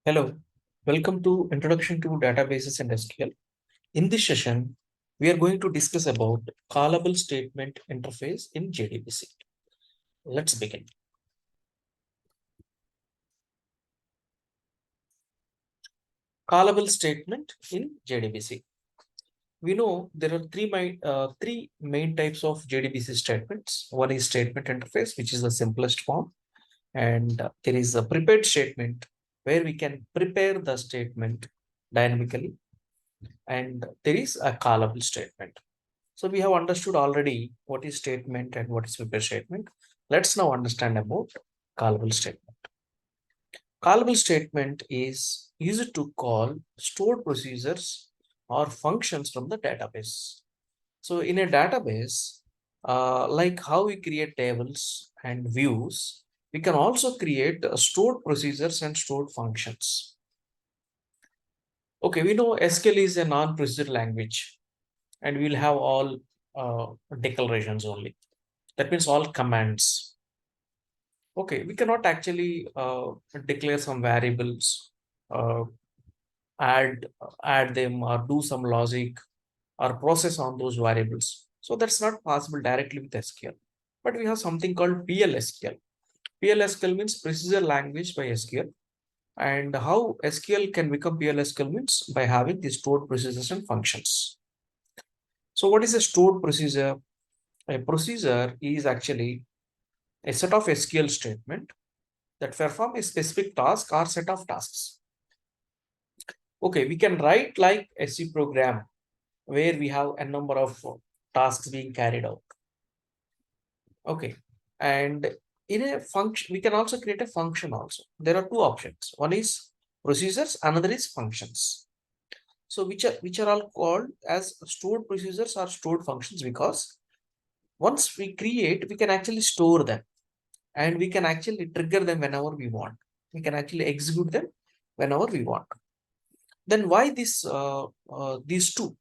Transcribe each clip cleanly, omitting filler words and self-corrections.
Hello, welcome to Introduction to Databases and SQL. In this session, we are going to discuss about callable statement interface in JDBC. Let's begin. Callable statement in JDBC. We know there are three main types of JDBC statements. One is statement interface, which is the simplest form, and there is a prepared statement where we can prepare the statement dynamically, and there is a callable statement. So we have understood already what is statement and what is prepared statement. Let's now understand about callable statement. Callable statement is used to call stored procedures or functions from the database. So in a database, like how we create tables and views, we can also create stored procedures and stored functions. Okay, we know SQL is a non-procedure language, and we'll have all declarations only. That means all commands. Okay, we cannot actually declare some variables, uh, add them, or do some logic or process on those variables. So that's not possible directly with SQL. But we have something called PLSQL. PLSQL means procedure language by SQL. And how SQL can become PLSQL means by having these stored procedures and functions. So what is a stored procedure? A procedure is actually a set of SQL statement that perform a specific task or set of tasks. Okay, we can write like a C program where we have a number of tasks being carried out. Okay, and in a function, we can also create a function also. There are two options. One is procedures, another is functions. So which are all called as stored procedures or stored functions, because once we create, we can actually store them, and we can actually trigger them whenever we want. We can actually execute them whenever we want. Then why these two?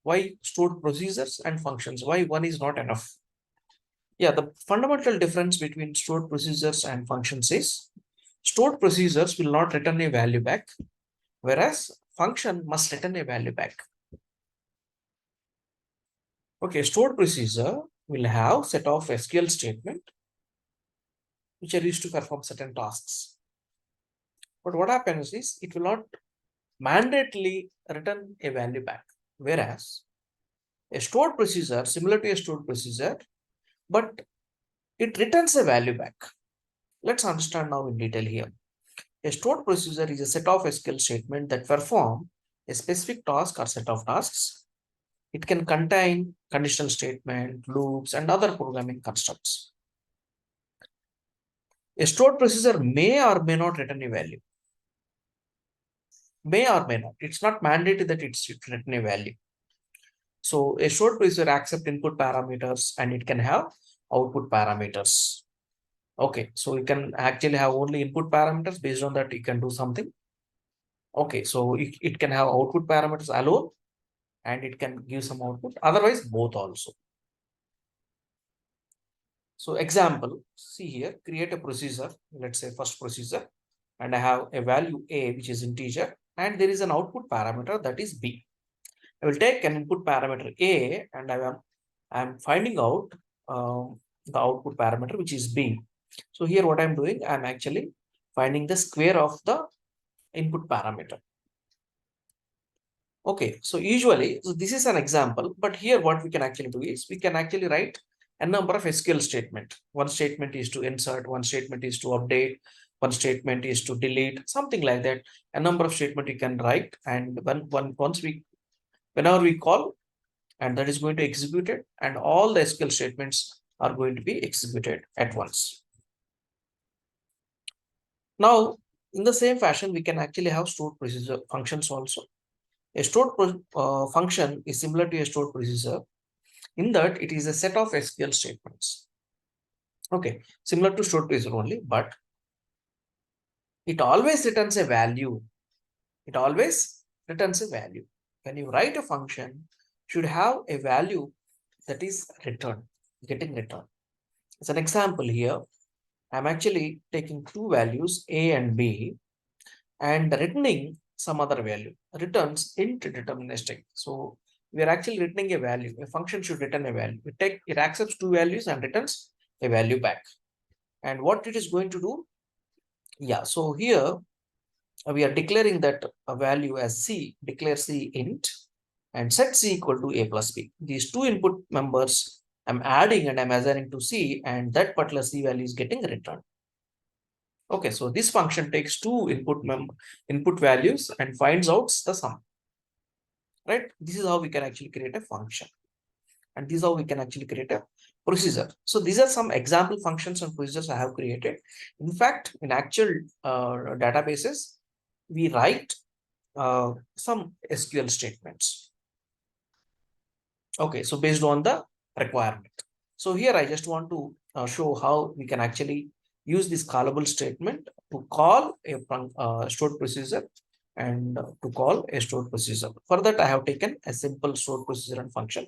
Why stored procedures and functions? Why one is not enough? Yeah, the fundamental difference between stored procedures and functions is stored procedures will not return a value back, whereas function must return a value back. Okay, stored procedure will have set of SQL statement which are used to perform certain tasks. But what happens is it will not mandatorily return a value back, whereas a stored procedure, similar to a stored procedure, but it returns a value back. Let's understand now in detail here. A stored procedure is a set of SQL statements that perform a specific task or set of tasks. It can contain conditional statement, loops, and other programming constructs. A stored procedure may or may not return a value. May or may not. It's not mandated that it's return a value. So a stored procedure accepts input parameters and it can have output parameters. Okay, so you can actually have only input parameters. Based on that, you can do something. Okay, so it can have output parameters alone and it can give some output. Otherwise, both also. So example, see here, create a procedure. Let's say first procedure, and I have a value A, which is integer, and there is an output parameter that is B. I will take an input parameter A and I'm finding out the output parameter, which is B. So here what I'm doing, I'm actually finding the square of the input parameter. Okay, so usually, so this is an example, but here what we can actually do is we can actually write a number of SQL statement. One statement is to insert, one statement is to update, one statement is to delete, something like that. A number of statement you can write, and whenever we call, and that is going to execute it, and all the SQL statements are going to be executed at once. Now, in the same fashion, we can actually have stored procedure functions also. A stored function is similar to a stored procedure in that it is a set of SQL statements. Okay, similar to stored procedure only, but it always returns a value. It always returns a value. When you write a function, should have a value that is returned, getting returned. As an example here, I'm actually taking two values, A and B, and returning some other value, returns int deterministic. So we are actually returning a value. A function should return a value. It accepts two values and returns a value back. And what it is going to do? Yeah, so here we are declaring that a value as C, declare C int and set C equal to A plus B. These two input members I'm adding and I'm assigning to C, and that particular C value is getting returned. Okay, so this function takes two input values and finds out the sum. Right? This is how we can actually create a function. And this is how we can actually create a procedure. So these are some example functions and procedures I have created. In fact, in actual databases, we write some SQL statements. Okay, so based on the requirement. So here I just want to show how we can actually use this callable statement to call a stored procedure and to call a stored procedure. For that, I have taken a simple stored procedure and function.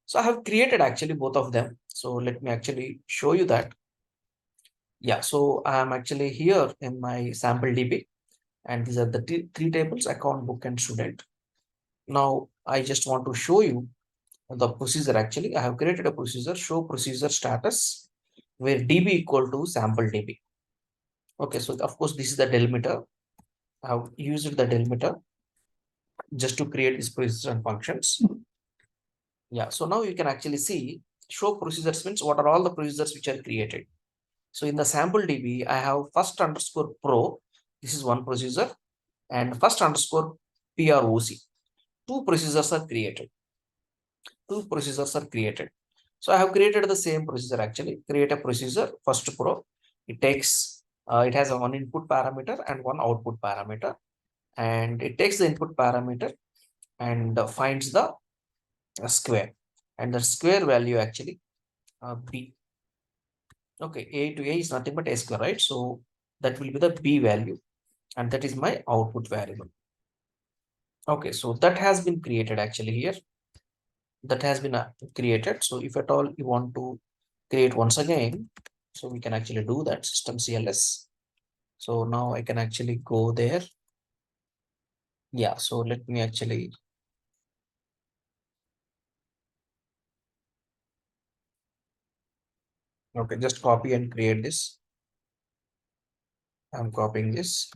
So I have created actually both of them. So let me actually show you that. Yeah, so I am actually here in my sample DB, and these are the three tables: account, book, and student. Now I just want to show you the procedure. Actually, I have created a procedure, show procedure status, where DB equal to sample DB. Okay, so of course this is the delimiter. I have used the delimiter just to create these procedures and functions. Yeah, so now you can actually see show procedures means what are all the procedures which are created. So in the sample DB, I have first underscore pro. This is one procedure, and first underscore PROC. Two procedures are created. Two procedures are created. So I have created the same procedure actually. Create a procedure first pro. It takes it has a one input parameter and one output parameter, and it takes the input parameter and finds the square, and the square value actually b. Okay, a to a is nothing but a square, right? So that will be the b value, and that is my output variable. Okay, so that has been created actually here. That has been created. So if at all you want to create once again, so we can actually do that system CLS. So now I can actually go there. Yeah, so let me actually okay, just copy and create this. I'm copying this.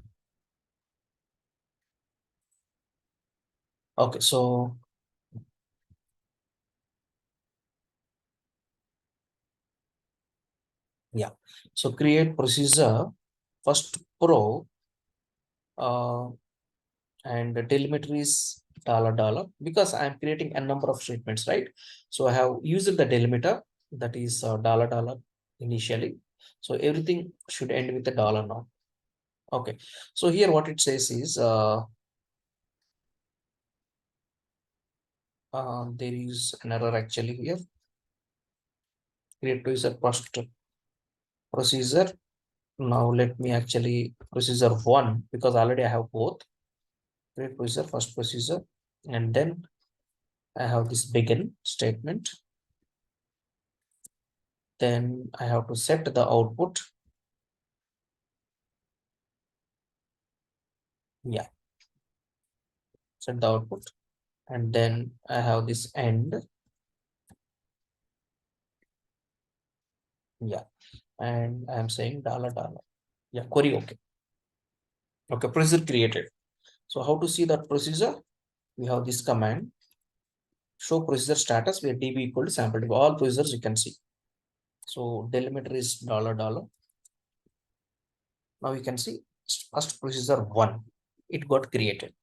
Okay, so yeah, so create procedure first pro and the delimiter is $$ because I'm creating a number of statements, right? So I have used the delimiter that is $$ initially. So everything should end with a dollar now. Okay, so here what it says is there is an error actually here. Create user first procedure. Now let me actually procedure one because already I have both. Create procedure first procedure, and then I have this begin statement. Then I have to set the output. Yeah, set the output, and then I have this end. Yeah, and I am saying $. Yeah, query. Okay, okay, procedure created. So how to see that procedure? We have this command show procedure status where DB equal to sample DB. All procedures you can see. So delimiter is $. Now you can see first procedure one, it got created.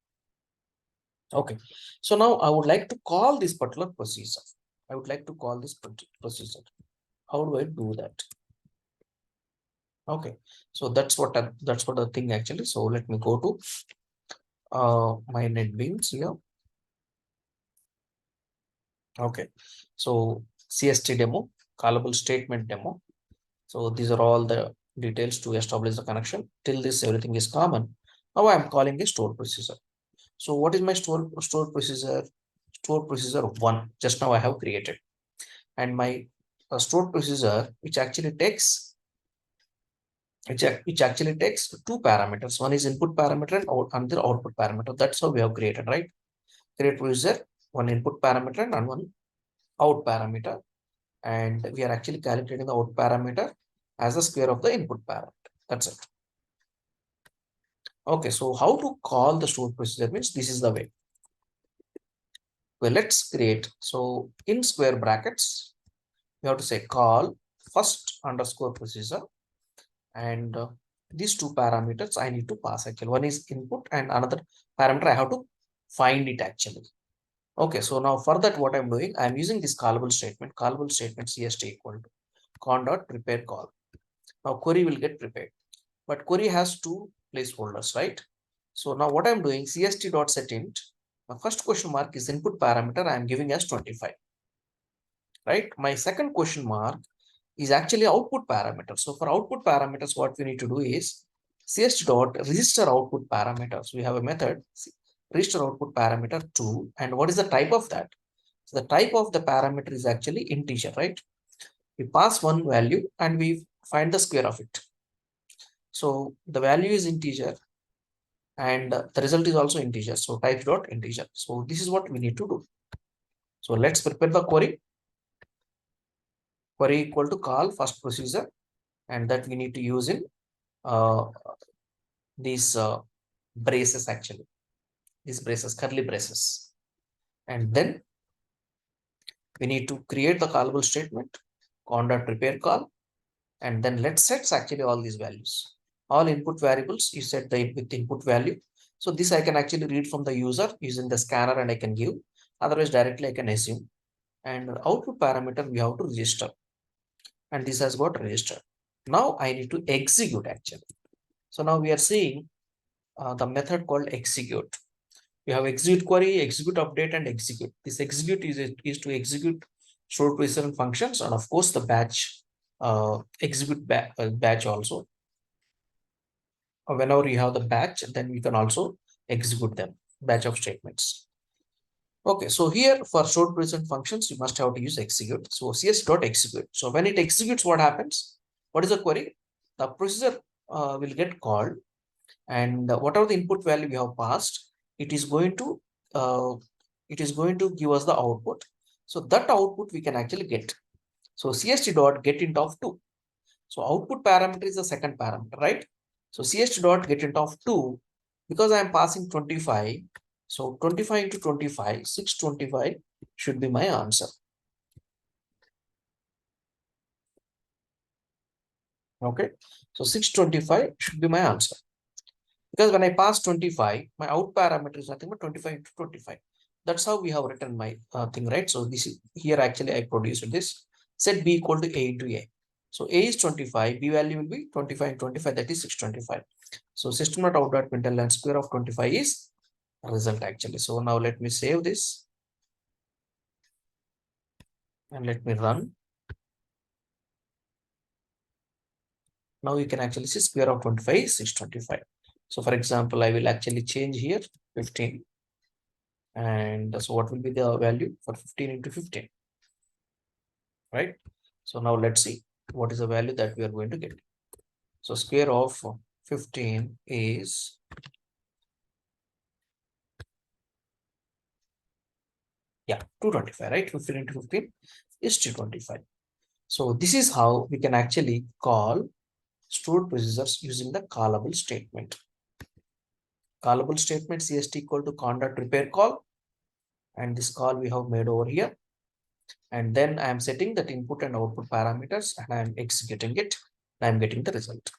Okay, so now I would like to call this particular procedure. I would like to call this procedure. How do I do that? Okay, so that's what the thing actually. So let me go to my NetBeans here. Okay, so CST demo, callable statement demo. So these are all the details to establish the connection. Till this, everything is common. Now I'm calling a store procedure. So what is my store procedure? Store procedure one. Just now I have created, and my store procedure, which actually takes which actually takes two parameters. One is input parameter and another output parameter. That's how we have created, right? Create user, one input parameter and one out parameter. And we are actually calculating the out parameter as the square of the input parameter. That's it. Okay, so how to call the stored procedure means this is the way. Well, let's create. So in square brackets, we have to say call first underscore procedure, and these two parameters I need to pass actually. One is input and another parameter I have to find it actually. Okay, so now for that what I'm doing, I'm using this callable statement cst equal to con dot prepare call. Now query will get prepared, but query has two placeholders, right? So now what I'm doing, cst dot set int, my first question mark is input parameter I am giving as 25, right? My second question mark is actually output parameter. So for output parameters, what we need to do is cst dot register output parameters. We have a method register output parameter 2, and what is the type of that? So the type of the parameter is actually integer, right? We pass one value and we find the square of it. So the value is integer and the result is also integer. So type dot integer. So this is what we need to do. So let's prepare the query. Query equal to call first procedure, and that we need to use in uh, these braces actually. These braces, curly braces. And then we need to create the callable statement, con.prepare prepare call, and then let's set actually all these values. All input variables, you set the with input value. So this I can actually read from the user using the scanner and I can give. Otherwise, directly I can assume. And output parameter we have to register. And this has got registered. Now I need to execute actually. So now we are seeing the method called execute. We have execute query, execute update, and execute. This execute is to execute stored procedure functions, and of course the batch execute batch also. Whenever you have the batch, then we can also execute them, batch of statements. Okay, so here for stored procedure functions, you must have to use execute. So cs.execute. So when it executes, what happens? What is the query? The procedure will get called, and whatever the input value we have passed, it is going to give us the output. So that output we can actually get. So cst dot get int of 2. So output parameter is the second parameter, right? So cst dot get int of 2, because I am passing 25. So 25 into 25, 625 should be my answer. Okay, so 625 should be my answer. Because when I pass 25, my out parameter is nothing but 25 into 25. That's how we have written my thing, right? So this is here actually I produced this. Set b equal to a into a. So a is 25, b value will be 25 and 25, that is 625. So system.out.println square of 25 is result actually. So now let me save this and let me run. Now you can actually see square of 25 is 625. So for example, I will actually change here 15. And so what will be the value for 15 into 15, right? So now let's see what is the value that we are going to get. So square of 15 is yeah 225, right? 15 into 15 is 225. So this is how we can actually call stored procedures using the callable statement. Callable statement cst equal to conduct repair call, and this call we have made over here. And then I am setting that input and output parameters and I am executing it. I am getting the result.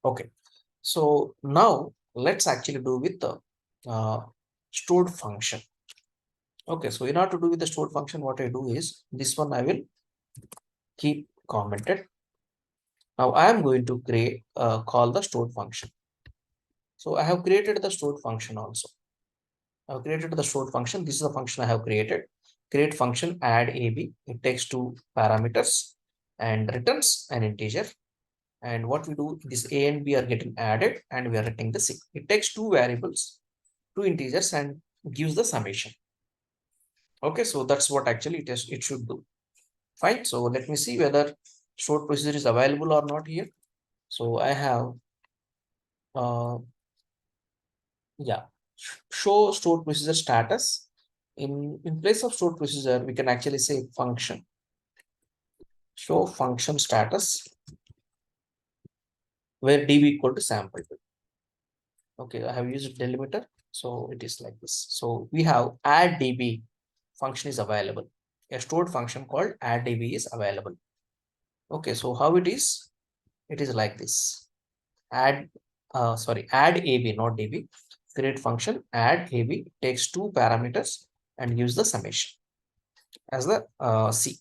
Okay, so now let's actually do with the stored function. Okay, so in order to do with the stored function, what I do is this one I will keep commented. Now I am going to create call the stored function. So I have created the stored function also. I have created the stored function. This is the function I have created. Create function add AB. It takes two parameters and returns an integer. And what we do, this A and B are getting added and we are writing the C. It takes two variables, two integers, and gives the summation. Okay, so that's what actually it should do. Fine. So let me see whether stored procedure is available or not here. So I have, yeah, show stored procedure status. In place of stored procedure, we can actually say function. Show function status where db equal to sample. Okay, I have used delimiter, so it is like this. So we have add db function is available. A stored function called add db is available. Okay, so how it is? It is like this. Add, add ab, not db. Create function add ab takes two parameters and gives the summation as the c.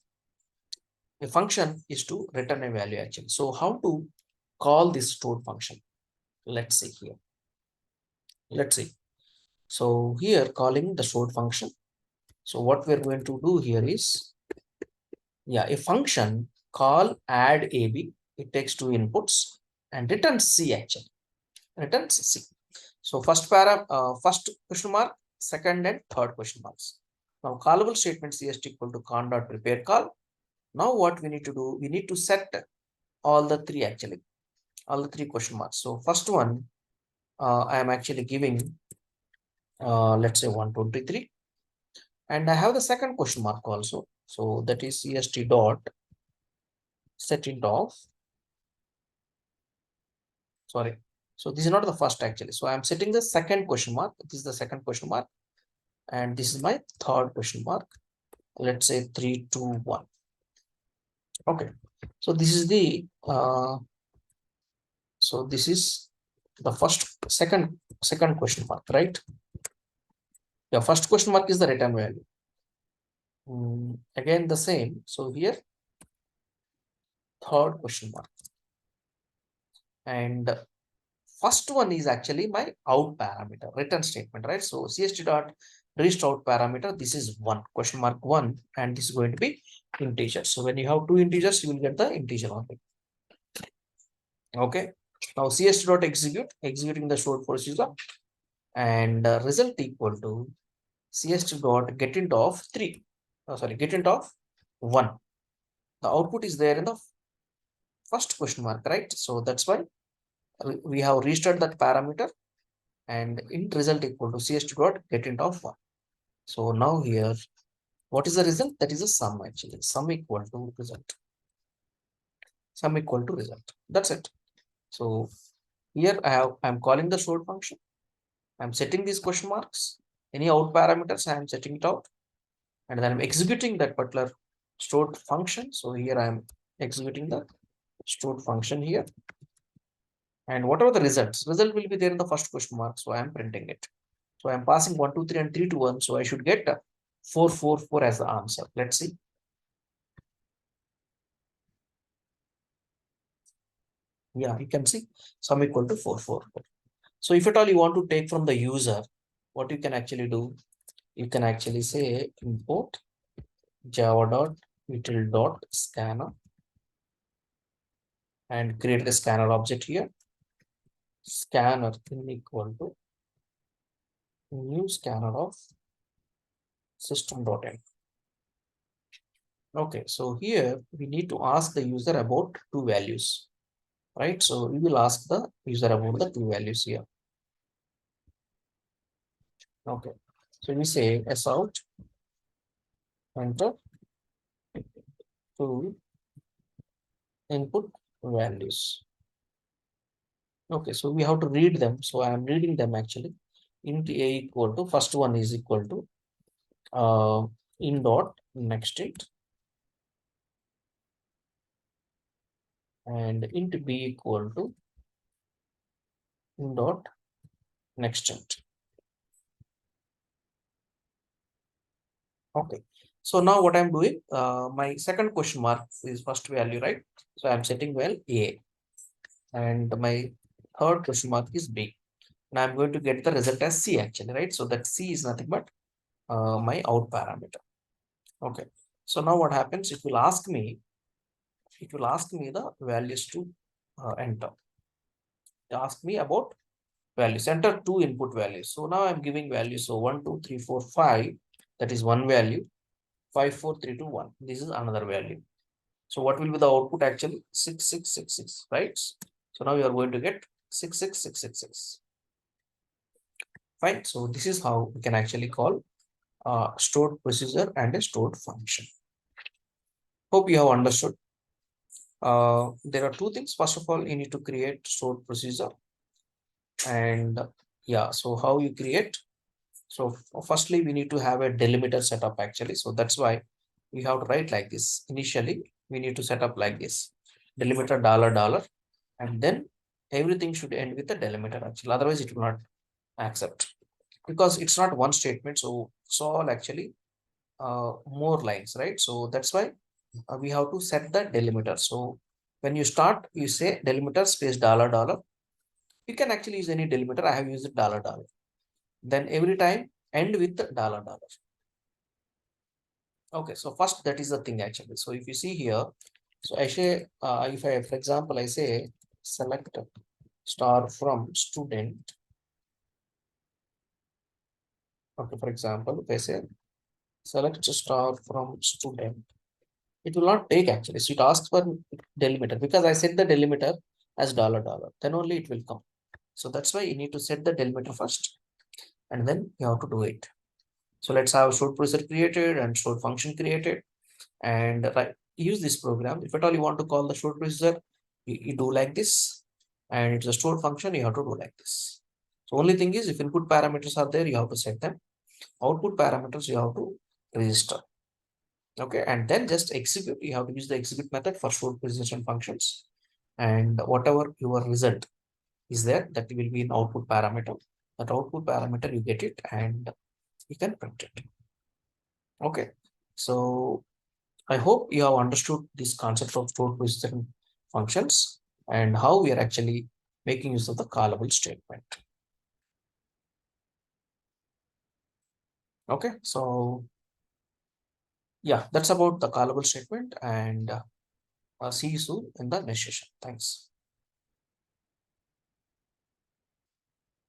A function is to return a value actually. So how to call this stored function? Let's see here. Let's see. So here calling the stored function. So what we're going to do here is, yeah, a function call add ab. It takes two inputs and returns c actually. Returns c. So first question mark, second and third question marks. Now callable statement cst equal to con dot prepare call. Now what we need to do? We need to set all the three actually, all the three question marks. So first one, I am actually giving, let's say 123, and I have the second question mark also. So that is cst dot set int of, sorry. So this is not the first actually. So I am setting the second question mark. This is the second question mark, and this is my third question mark. Let's say 3, 2, 1. Okay. So this is the so this is the second question mark, right? The first question mark is the return value. Again the same. So here third question mark, and first one is actually my out parameter return statement, right? So cst dot reached out parameter, this is one question mark one, and this is going to be integer. So when you have two integers, you will get the integer only. Okay. Now cst dot executing the stored procedure, and result equal to cst dot get int of 3. Get int of 1. The output is there in the first question mark, right? So that's why we have restarted that parameter, and int result equal to cst dot get int of 1. So now here, what is the result? That is a sum actually. Sum equal to result. Sum equal to result. That's it. So here I'm calling the stored function. I'm setting these question marks. Any out parameters, I am setting it out, and then I'm executing that particular stored function. So here I'm executing the stored function here, and whatever the result will be there in the first question mark. So I'm printing it. So I'm passing 1, 2, 3, and 3 to 1. So I should get 4, 4, 4 as the answer. Let's see. Yeah, you can see sum equal to 4, 4, 4. So if at all you want to take from the user, what you can actually do, you can actually say import java.util.scanner and create the scanner object here. Scanner in equal to new scanner of system.in. Okay, so here we need to ask the user about two values, right? So we will ask the user about the two values here. Okay, so we say sout enter two input values. Okay, so we have to read them. So I am reading them actually. Int a equal to, first one is equal to in dot next int, and int b equal to in dot next int. Okay, so now what I'm doing, my second question mark is first value, right? So I'm setting well a, and my third question mark is b. Now I'm going to get the result as c actually, right? So that c is nothing but my out parameter. Okay, so now what happens? It will ask me the values to enter. Ask me about values. Enter two input values. So now I'm giving values. So 1, 2, 3, 4, 5. That is one value. 5, 4, 3, 2, 1. This is another value. So what will be the output actually? 6, 6, 6, 6. Right? So now you are going to get 66666. Fine. So this is how we can actually call stored procedure and a stored function. Hope you have understood. There are two things. First of all, you need to create stored procedure, and yeah, so how you create. So firstly, we need to have a delimiter setup actually. So that's why we have to write like this. Initially, we need to set up like this: delimiter $, and then everything should end with a delimiter actually. Otherwise, it will not accept, because it's not one statement. So it's all actually more lines, right? So that's why we have to set the delimiter. So when you start, you say delimiter space $. You can actually use any delimiter. I have used $. Then every time end with $. Okay, so first that is the thing actually. So if you see here, so I say if I, for example, I say select star from student. Okay, for example, if I say select star from student, it will not take actually. So it asks for delimiter because I set the delimiter as $. Then only it will come. So that's why you need to set the delimiter first, and then you have to do it. So let's have stored procedure created and stored function created, and use this program. If at all you want to call the stored procedure, you do like this, and it's a stored function, you have to do like this. So only thing is, if input parameters are there, you have to set them. Output parameters you have to register. Okay, and then just execute. You have to use the execute method for stored precision functions, and whatever your result is there, that will be an output parameter. That output parameter you get it, and you can print it. Okay, so I hope you have understood this concept of stored precision functions and how we are actually making use of the callable statement. Okay, so yeah, that's about the callable statement, and see you soon in the next session. Thanks.